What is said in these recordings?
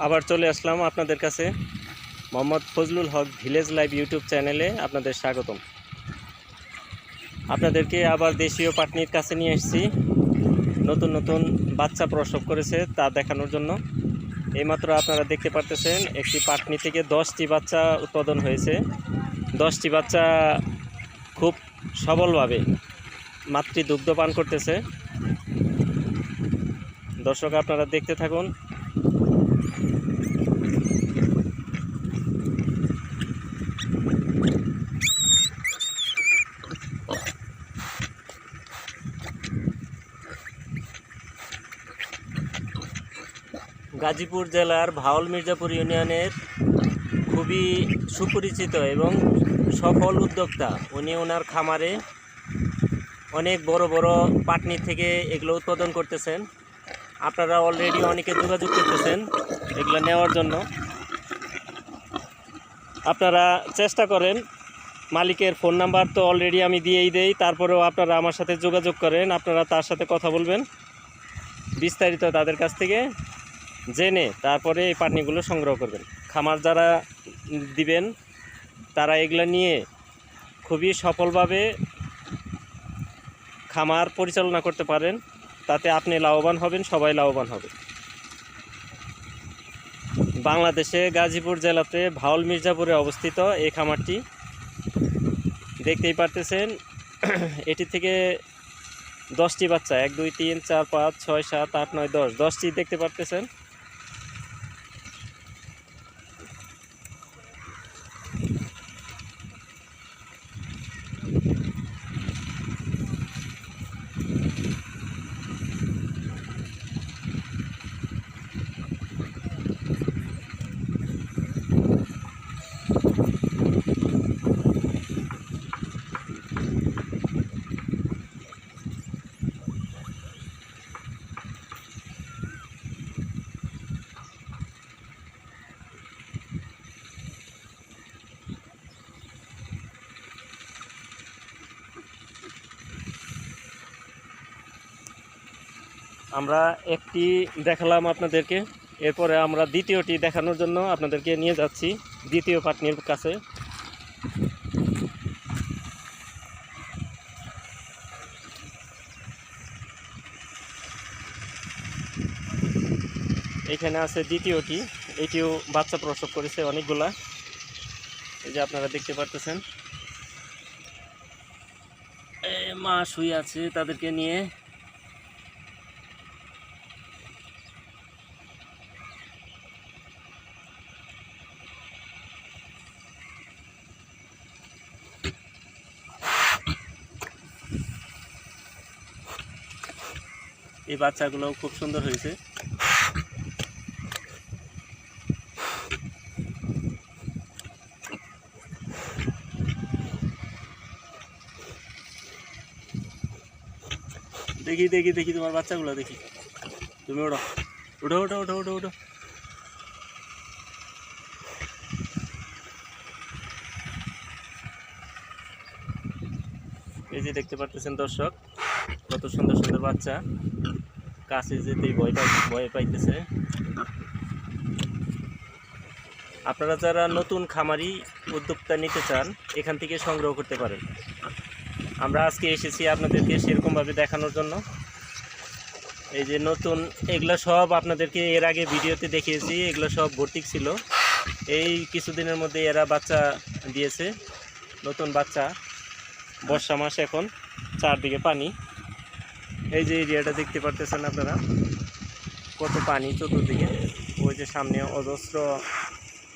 আবার চলে আসলাম আপনাদের কাছে মোহাম্মদ ফজলুল হক ভিলেজ লাইভ ইউটিউব চ্যানেলে আপনাদের স্বাগতম। আপনাদেরকে আবার দেশীয় পাটনির কাছে নিয়ে এসেছি। নতুন নতুন বাচ্চা প্রসব করেছে তা দেখানোর জন্য। এইমাত্র আপনারা দেখতে পারতেছেন একটি পাটনি থেকে 10টি বাচ্চা উৎপাদন হয়েছে। 10টি বাচ্চা খুব সবলভাবে মাতৃদুগ্ধ পান করতেছে। দর্শক আপনারা দেখতে থাকুন। গাজীপুর জেলার ভাওল মির্জাপুর ইউনিয়নের খুবই সুপরিচিত এবং সফল উদ্যোক্তা উনি। ওনার খামারে অনেক বড় বড় পাটনি থেকে এগুলো উৎপাদন করতেছেন। আপনারা অলরেডি অনেকে যোগাযোগ করতেছেন এগুলো নেওয়ার জন্য। আপনারা চেষ্টা করেন, মালিকের ফোন নাম্বার তো অলরেডি আমি দিয়েই দেই, তারপরেও আপনারা আমার সাথে যোগাযোগ করেন। আপনারা তার সাথে কথা বলবেন, বিস্তারিত তাদের কাছ থেকে জেনে তারপরে এই পাটনিগুলো সংগ্রহ করবেন। খামার যারা দিবেন তারা এগুলো নিয়ে খুবই সফলভাবে খামার পরিচালনা করতে পারেন। তাতে আপনি লাভবান হবেন, সবাই লাভবান হবে। বাংলাদেশে গাজীপুর জেলাতে ভাওল মির্জাপুরে অবস্থিত এই খামারটি। দেখতেই পারতেছেন এটি থেকে 10টি বাচ্চা, 1 2 3 4 5 6 7 8 9 10, 10টি দেখতে পারতেছেন। আমরা একটি দেখালাম আপনাদেরকে, এরপরে আমরা দ্বিতীয়টি দেখানোর জন্য আপনাদেরকে নিয়ে যাচ্ছি দ্বিতীয় পাটনির কাছে। এখানে আছে দ্বিতীয়টি, এটিও বাচ্চা প্রসব করেছে অনেকগুলা। এই যে আপনারা দেখতে পারতেছেন মা শুয়ে আছে তাদেরকে নিয়ে। এই বাচ্চাগুলো খুব সুন্দর হয়েছে। দেখি দেখি দেখি তোমার বাচ্চাগুলো দেখি। তুমি ওঠো ওঠো ওঠো ওঠো ওঠো ওঠো। এই যে দেখতে পারতেছেন দর্শক, কত সুন্দর সুন্দর বাচ্চা। কাছে যেতেই ভয় পাইতেছে। আপনারা যারা নতুন খামারি উদ্যোক্তা নিতে চান এখান থেকে সংগ্রহ করতে পারেন। আমরা আজকে এসেছি আপনাদেরকে সেরকমভাবে দেখানোর জন্য। এই যে নতুন এগুলো সব আপনাদেরকে এর আগে ভিডিওতে দেখিয়েছি, এগুলো সব ভর্তি ছিল। এই কিছুদিনের মধ্যে এরা বাচ্চা দিয়েছে, নতুন বাচ্চা। বর্ষা মাস এখন, চারদিকে পানি। এই যে এরিয়াটা দেখতে পারতেছেন আপনারা, কত পানি চতুর্দিকে। ওই যে সামনে অজস্র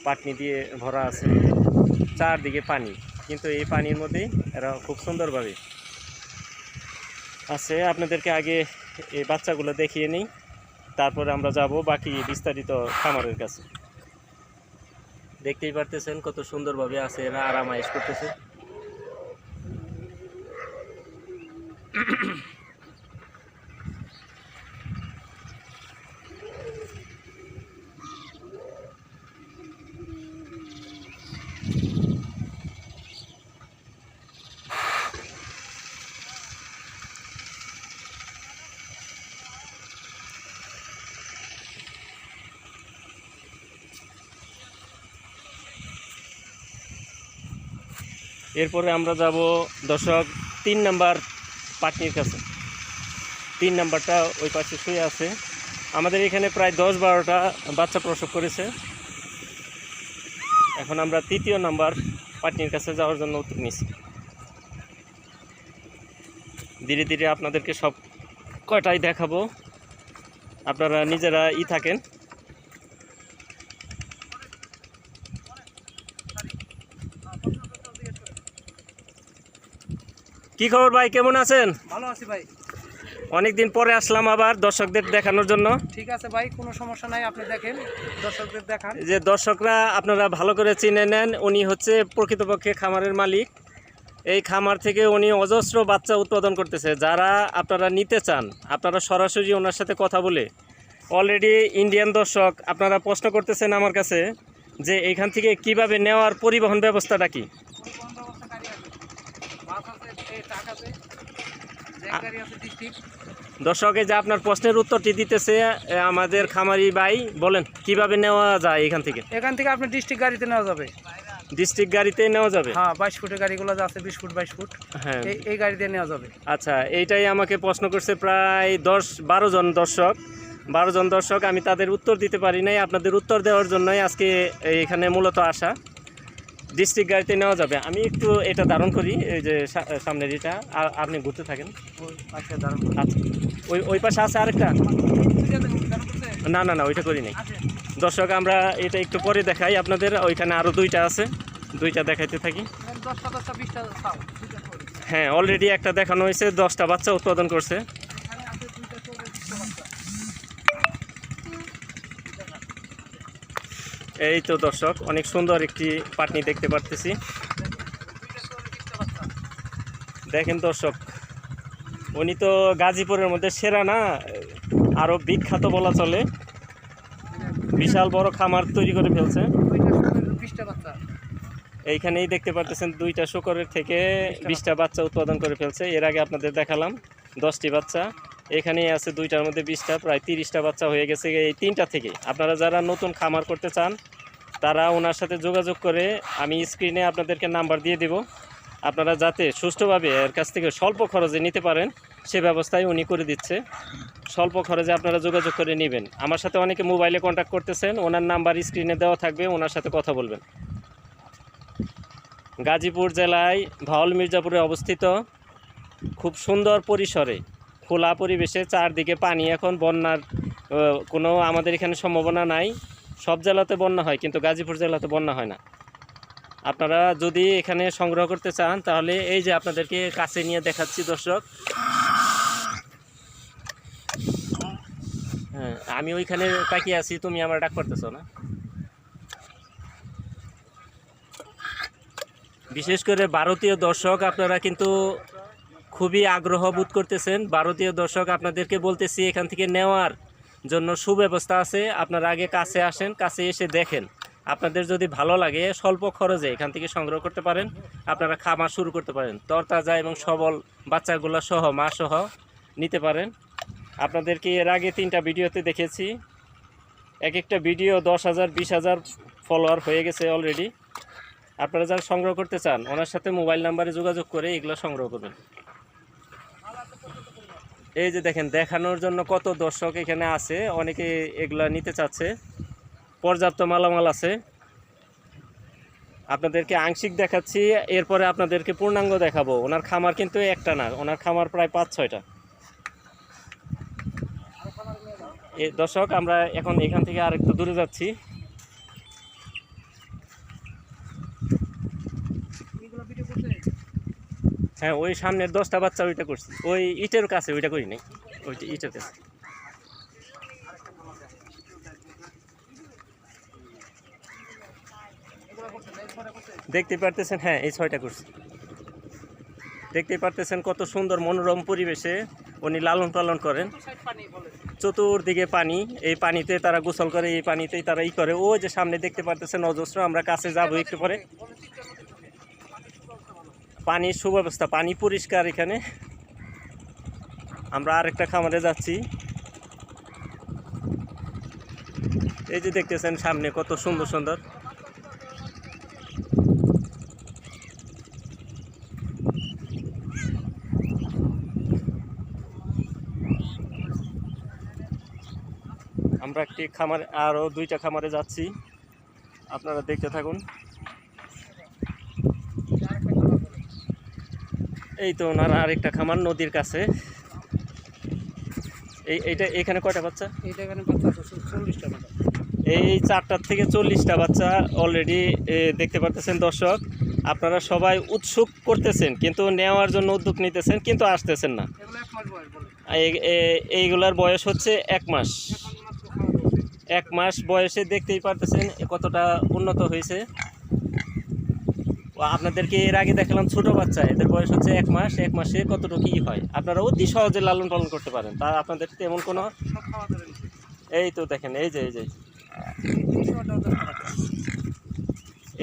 পাটনি দিয়ে ভরা আছে, চারদিকে পানি। কিন্তু এই পানির মধ্যেই এরা খুব সুন্দরভাবে আছে। আপনাদেরকে আগে এই বাচ্চাগুলো দেখিয়ে নিই, তারপরে আমরা যাব বাকি বিস্তারিত খামারের কাছে। দেখতেই পারতেছেন কত সুন্দরভাবে আছে এরা, আরাম আয়েশ করতেছে। এরপরে আমরা যাব দর্শক 3 নাম্বার পাটনির কাছে। 3 নাম্বারটা ওই পাশে শুয়ে আছে। আমাদের এখানে প্রায় 10-12টা বাচ্চা প্রসব করেছে। এখন আমরা 3য় নাম্বার পাটনির কাছে যাওয়ার জন্য উদ্যোগ নিচ্ছি। ধীরে ধীরে আপনাদেরকে সব কয়টাই দেখাবো, আপনারা নিজেরা থাকেন। কি খবর ভাই, কেমন আছেন? ভালো আছি ভাই। অনেকদিন পরে আসলাম আবার দর্শকদের দেখানোর জন্য। ঠিক আছে ভাই, কোনো সমস্যা নাই, আপনি দেখেন, দর্শকদের দেখান। যে দর্শকরা আপনারা ভালো করে চিনে নেন, উনি হচ্ছে প্রকৃতপক্ষে খামারের মালিক। এই খামার থেকে উনি অজস্র বাচ্চা উৎপাদন করতেছে। যারা আপনারা নিতে চান, আপনারা সরাসরি ওনার সাথে কথা বলে, অলরেডি ইন্ডিয়ান দর্শক আপনারা প্রশ্ন করতেছেন আমার কাছে যে এইখান থেকে কিভাবে নেওয়ার পরিবহন ব্যবস্থাটা কি। দর্শক এই যে আপনার প্রশ্নের উত্তরটি দিতেছে আমাদের খামারি ভাই, বলেন কিভাবে নেওয়া যায় এখান থেকে? এখান থেকে আপনি ডিস্ট্রিক্ট গাড়িতে নেওয়া যাবে। ডিস্ট্রিক্ট গাড়িতে নেওয়া যাবে? হ্যাঁ, 22 ফুটের গাড়িগুলো আছে, 20 ফুট 22 ফুট, হ্যাঁ, এই গাড়িতে নেওয়া যাবে। আচ্ছা, এইটাই আমাকে প্রশ্ন করছে প্রায় 10-12 জন দর্শক। 12 জন দর্শক, আমি তাদের উত্তর দিতে পারি নাই। আপনাদের উত্তর দেওয়ার জন্যই আজকে এখানে মূলত আসা। ডিস্ট্রিক্ট গাড়িতে নেওয়া যাবে। আমি একটু এটা ধারণ করি, এই যে সামনের এটা, আর আপনি ঘুরতে থাকেন। আচ্ছা, দাঁড়ান। আচ্ছা, ওই পাশে আছে আরেকটা। না না না, ওইটা করি নাই। দর্শক আমরা এটা একটু পরে দেখাই আপনাদের। ওইখানে আরও 2টা আছে, 2টা দেখাইতে থাকি। হ্যাঁ, অলরেডি একটা দেখানো হয়েছে, 10টা বাচ্চা উৎপাদন করছে। এই তো দর্শক, অনেক সুন্দর একটি পাটনি দেখতে পারতেছি। দেখেন দর্শক, উনি তো গাজীপুরের মধ্যে সেরা না, আরও বিখ্যাত বলা চলে। বিশাল বড় খামার তৈরি করে ফেলছে। এইখানেই দেখতে পারতেছেন 2টা শূকরের থেকে 20টা বাচ্চা উৎপাদন করে ফেলছে। এর আগে আপনাদের দেখালাম 10টি বাচ্চা। এখানেই আছে 2টার মধ্যে 20টা, প্রায় 30টা বাচ্চা হয়ে গেছে এই 3টা থেকে। আপনারা যারা নতুন খামার করতে চান তারা ওনার সাথে যোগাযোগ করে, আমি স্ক্রিনে আপনাদেরকে নাম্বার দিয়ে দেব, আপনারা যাতে সুষ্ঠুভাবে এর কাছ থেকে স্বল্প খরচে নিতে পারেন সে ব্যবস্থাই উনি করে দিচ্ছে। স্বল্প খরচে আপনারা যোগাযোগ করে নেবেন। আমার সাথে অনেকে মোবাইলে কন্ট্যাক্ট করতেছেন, ওনার নাম্বার স্ক্রিনে দেওয়া থাকবে, ওনার সাথে কথা বলবেন। গাজীপুর জেলায় ভাওল মির্জাপুরে অবস্থিত, খুব সুন্দর পরিসরে, খোলা পরিবেশে, চারদিকে পানি। এখন বন্যার কোনো আমাদের এখানে সম্ভাবনা নাই। সব জেলাতে বন্যা হয়, কিন্তু গাজীপুর জেলাতে বন্যা হয় না। আপনারা যদি এখানে সংগ্রহ করতে চান তাহলে এই যে আপনাদেরকে কাছে নিয়ে দেখাচ্ছি দর্শক। হ্যাঁ, আমি ওইখানে তাকিয়ে আছি, তুমি আমার ডাক করতেছো না। বিশেষ করে ভারতীয় দর্শক আপনারা কিন্তু খুবই আগ্রহ বোধ করতেছেন। ভারতীয় দর্শক আপনাদেরকে বলতেছি, এখান থেকে নেওয়ার জন্য সুব্যবস্থা আছে। আপনারা আগে কাছে আসেন, কাছে এসে দেখেন। আপনাদের যদি ভালো লাগে স্বল্প খরচে এখান থেকে সংগ্রহ করতে পারেন, আপনারা খামার শুরু করতে পারেন। তরতাজা এবং সবল বাচ্চাগুলো সহ, মা সহ নিতে পারেন। আপনাদেরকে এর আগে 3টা ভিডিওতে দেখেছি, এক একটা ভিডিও 10,000 20,000 ফলোয়ার হয়ে গেছে অলরেডি। আপনারা যারা সংগ্রহ করতে চান ওনার সাথে মোবাইল নাম্বারে যোগাযোগ করে এগুলো সংগ্রহ করবেন। এই যে দেখেন, দেখানোর জন্য কত দর্শক এখানে আছে, অনেকে এগুলা নিতে চাচ্ছে। পর্যাপ্ত মালামাল আছে। আপনাদেরকে আংশিক দেখাচ্ছি, এরপরে আপনাদেরকে পূর্ণাঙ্গ দেখাবো। ওনার খামার কিন্তু একটা না, ওনার খামার প্রায় 5-6টা। দর্শক আমরা এখন এখান থেকে আরেকটু দূরে যাচ্ছি। হ্যাঁ, ওই সামনের 10টা বাচ্চা ওইটা করছি, ওই ইটের কাছে ওইটা করি নাই, ওইটা ইটের কাছে। দেখতে পারতেছেন, হ্যাঁ এই 6টা করছি। দেখতে পারতেছেন কত সুন্দর মনোরম পরিবেশে উনি লালন পালন করেন। চতুর্দিকে পানি, এই পানিতে তারা গোসল করে, এই পানিতেই তারা করে। ও যে সামনে দেখতে পারতেছেন অজস্র, আমরা কাছে যাবো একটু পরে। পানির সুব্যবস্থা, পানি পরিষ্কার এখানে। আমরা আরেকটা খামারে যাচ্ছি। এই যে দেখতেছেন সামনে কত সুন্দর সুন্দর। আমরা একটি খামার আরও 2টা খামারে যাচ্ছি, আপনারা দেখতে থাকুন। এই তো ওনার আরেকটা খামার নদীর কাছে। এইটা এখানে কয়টা বাচ্চা? এইটা এখানে বাচ্চা আছে 40টা বাচ্চা। এই 4টার থেকে 40টা বাচ্চা অলরেডি দেখতে পারতেছেন দর্শক। আপনারা সবাই উৎসুক করতেছেন, কিন্তু নেওয়ার জন্য উদ্যোগ নিতেছেন, কিন্তু আসতেছেন না। এগুলো 1 মাস বয়স বলে। এইগুলার বয়স হচ্ছে 1 মাস। এখন মাত্র খাওয়া দাওয়া। 1 মাস বয়সে দেখতেই পারতেছেন কতটা উন্নত হয়েছে। আপনাদেরকে এর আগে দেখালাম ছোট বাচ্চা, এদের বয়স হচ্ছে 1 মাস। 1 মাসে কতটুকু হয় আপনারা অতি সহজে লালন পালন করতে পারেন, তা আপনাদের তেমন কোনো। সব খাওয়া দাওয়া নিচ্ছে। এই তো দেখেন, এই যে এই 300টাও 10 টাকা।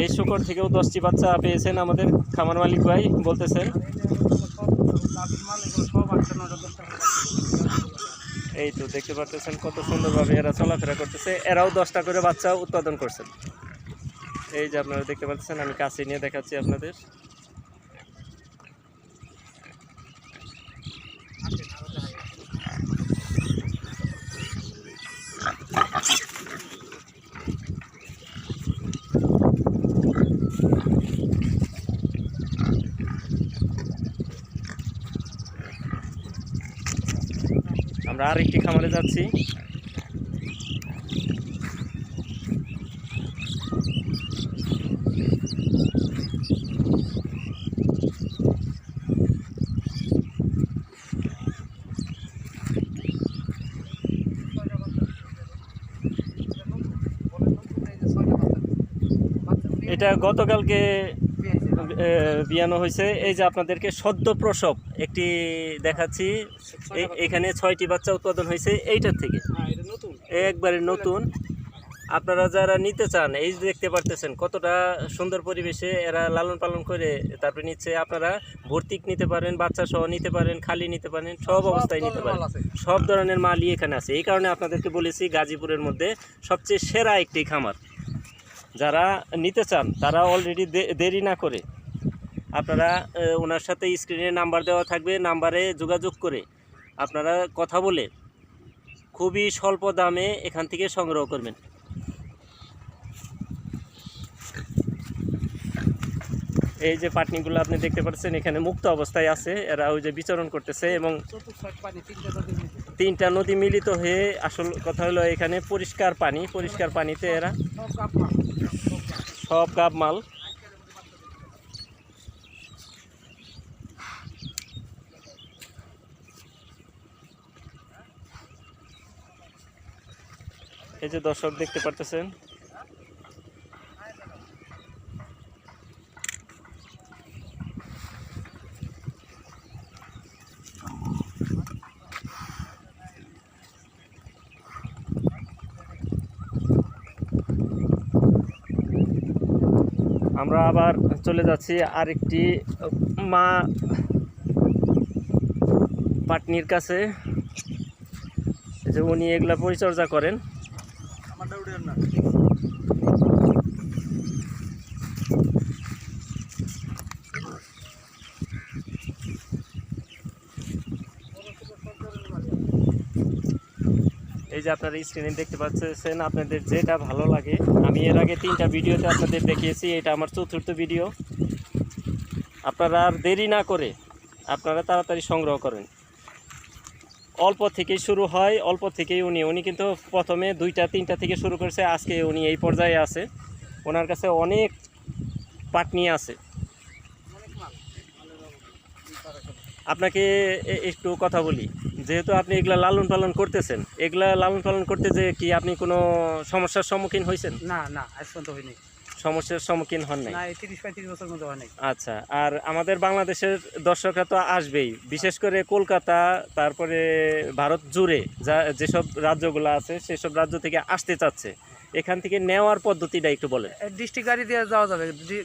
এই শুকর থেকেও 10টি বাচ্চা পেয়েছেন আমাদের খামার মালিক ভাই বলতেছেন। আর এই যে সব লাভের মাল এগুলো সব 8টা 9টা 10 টাকা। এই তো দেখতে পাচ্ছেন কত সুন্দরভাবে এরা চলাফেরা করতেছে। এরাও 10টা করে বাচ্চা উৎপাদন করছেন। এই যে আপনারা দেখতে পাচ্ছেন, আমি কাছে নিয়ে দেখাচ্ছি আপনাদের। আমরা আরেকটি খামারে যাচ্ছি। এটা গতকালকে বিয়ানো হয়েছে। এই যে আপনাদেরকে সদ্য প্রসব একটি দেখাচ্ছি। এখানে 6টি বাচ্চা উৎপাদন হয়েছে এইটার থেকে, একবারে নতুন। আপনারা যারা নিতে চান, এই যে দেখতে পারতেছেন কতটা সুন্দর পরিবেশে এরা লালন পালন করে তারপরে নিচ্ছে। আপনারা ভর্তিক নিতে পারেন, বাচ্চা সহ নিতে পারেন, খালি নিতে পারেন, সব অবস্থায় নিতে পারেন। সব ধরনের মালই এখানে আছে। এই কারণে আপনাদেরকে বলেছি গাজীপুরের মধ্যে সবচেয়ে সেরা একটি খামার। যারা নিতে চান তারা অলরেডি দেরি না করে আপনারা ওনার সাথে স্ক্রিনে নাম্বার দেওয়া থাকবে, নাম্বারে যোগাযোগ করে আপনারা কথা বলে খুবই স্বল্প দামে এখান থেকে সংগ্রহ করবেন। এই যে পাটনিগুলো আপনি দেখতে পাচ্ছেন এখানে মুক্ত অবস্থায় আছে, এরা ওই যে বিচরণ করতেছে এবং 3টা নদী মিলিত হয়ে, আসল কথা হলো এখানে পরিষ্কার পানি, পরিষ্কার পানিতে এরা সব গাব মাল। এই যে দর্শক দেখতে পারতেছেন, আমরা আবার চলে যাচ্ছি আরেকটি মা পাটনির কাছে, যে উনি এগুলা পরিচর্যা করেন। এই যে আপনারা স্ক্রিনে দেখতে পাচ্ছেন, আপনাদের যেটা ভালো লাগে। আমি এর আগে 3টা ভিডিওতে আপনাদের দেখিয়েছি, এটা আমার 4র্থ ভিডিও। আপনারা আর দেরি না করে আপনারা তাড়াতাড়ি সংগ্রহ করেন। অল্প থেকেই শুরু হয়, অল্প থেকেই উনি কিন্তু প্রথমে 2টা 3টা থেকে শুরু করেছে, আজকে উনি এই পর্যায়ে আছে। ওনার কাছে অনেক পাটনি আছে। আপনাকে একটু কথা বলি, যেহেতু আপনি এগুলা লালন পালন করতেছেন, এগুলা লালন পালন করতে যে কি আপনি কোনো সমস্যার সম্মুখীন হয়েছেন? না না, আজ পর্যন্ত হয়নি। সমস্যার সম্মুখীন হন নাই? না, 30-35 বছর মতো হয় নাই। আচ্ছা, আর আমাদের বাংলাদেশের দর্শকরা তো আসবেই, বিশেষ করে কলকাতা, তারপরে ভারত জুড়ে যেসব রাজ্যগুলো আছে সেসব রাজ্য থেকে আসতে চাচ্ছে, এখান থেকে নেওয়ার পদ্ধতিটা একটু বলেন। ডিস্ট্রিক্ট গাড়ি দিয়ে যাওয়া যাবে,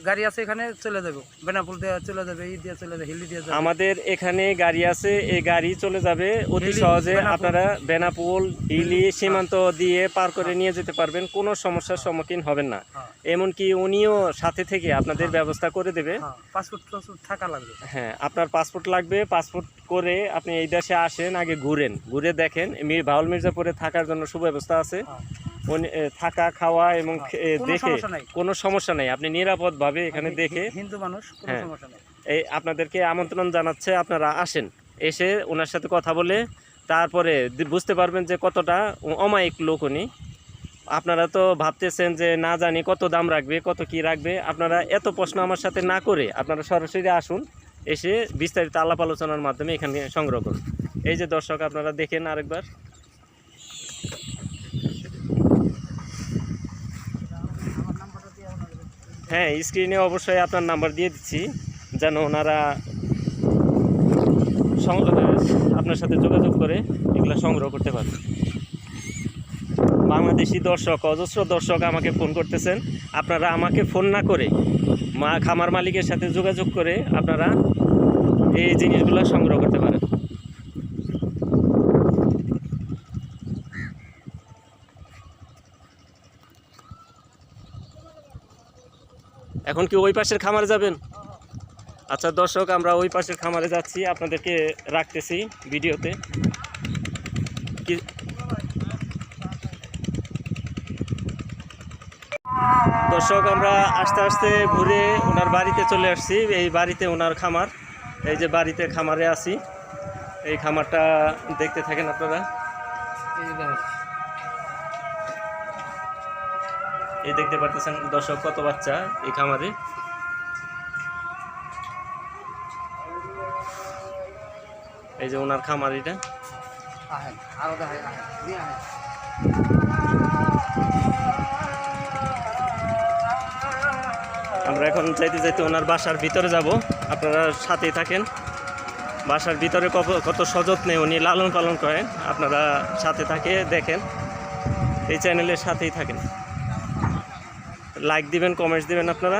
গাড়ি আছে এখানে, চলে যাবে বেনাপুল দিয়ে চলে যাবে, ই দিয়ে চলে যাবে, হিলি দিয়ে যাবে। আমাদের এখানে গাড়ি আছে, এই গাড়ি চলে যাবে অতি হিলি, সহজে। বেনাপোল। আপনারা বেনাপোল হিলি সীমান্ত দিয়ে পার করে নিয়ে যেতে পারবেন, কোনো সমস্যার সম্মুখীন হবেন না। হ্যাঁ, এমনকি উনিও সাথে থেকে আপনাদের ব্যবস্থা করে দেবে। হ্যাঁ, পাসপোর্ট থাকা লাগবে। হ্যাঁ, আপনার পাসপোর্ট লাগবে। পাসপোর্ট করে আপনি এই দেশে আসেন, আগে ঘুরেন, ঘুরে দেখেন। ভাউল মির্জাপুরে থাকার জন্য সুব্যবস্থা আছে, হ্যাঁ, থাকা খাওয়া এবং কোনো দেখে সমস্যা নাই। কোনো সমস্যা নেই। আপনি নিরাপদভাবে এখানে দেখে হিন্দু মানুষ, কোনো হ্যাঁ। সমস্যা নেই। এই আপনাদেরকে আমন্ত্রণ জানাচ্ছে, আপনারা আসেন, এসে ওনার সাথে কথা বলে তারপরে বুঝতে পারবেন যে কতটা অমায়িক লোক উনি। আপনারা তো ভাবতেছেন যে না জানি কত দাম রাখবে, কত কি রাখবে। আপনারা এত প্রশ্ন আমার সাথে না করে আপনারা সরাসরি আসুন, এসে বিস্তারিত আলাপ আলোচনার মাধ্যমে এখানে সংগ্রহ করুন। এই যে দর্শক, আপনারা দেখেন আরেকবার। হ্যাঁ, স্ক্রিনে অবশ্যই আপনার নাম্বার দিয়ে দিচ্ছি, যেন ওনারা আপনার সাথে যোগাযোগ করে এগুলো সংগ্রহ করতে পারে। বাংলাদেশি দর্শক, অজস্র দর্শক আমাকে ফোন করতেছেন। আপনারা আমাকে ফোন না করে খামার মালিকের সাথে যোগাযোগ করে আপনারা এই জিনিসগুলো সংগ্রহ করতে পারেন। এখন কি ওই পাশের খামারে যাবেন? আচ্ছা দর্শক, আমরা ওই পাশের খামারে যাচ্ছি, আপনাদেরকে রাখতেছি ভিডিওতে। কি দর্শক, আমরা আস্তে আস্তে ঘুরে ওনার বাড়িতে চলে আসছি। এই বাড়িতে ওনার খামার, এই যে বাড়িতে খামারে আছি। এই খামারটা দেখতে থাকেন আপনারা। এই দেখতে পারতেছেন দর্শক কত বাচ্চা এই খামারে। এই যে ওনার খামার, এটা আমরা এখন যাইতে যাইতে ওনার বাসার ভিতরে যাব, আপনারা সাথেই থাকেন। বাসার ভিতরে কত সযত্নে উনি লালন পালন করেন, আপনারা সাথে থাকে দেখেন। এই চ্যানেলের সাথেই থাকেন, লাইক দিবেন, কমেন্টস দিবেন আপনারা।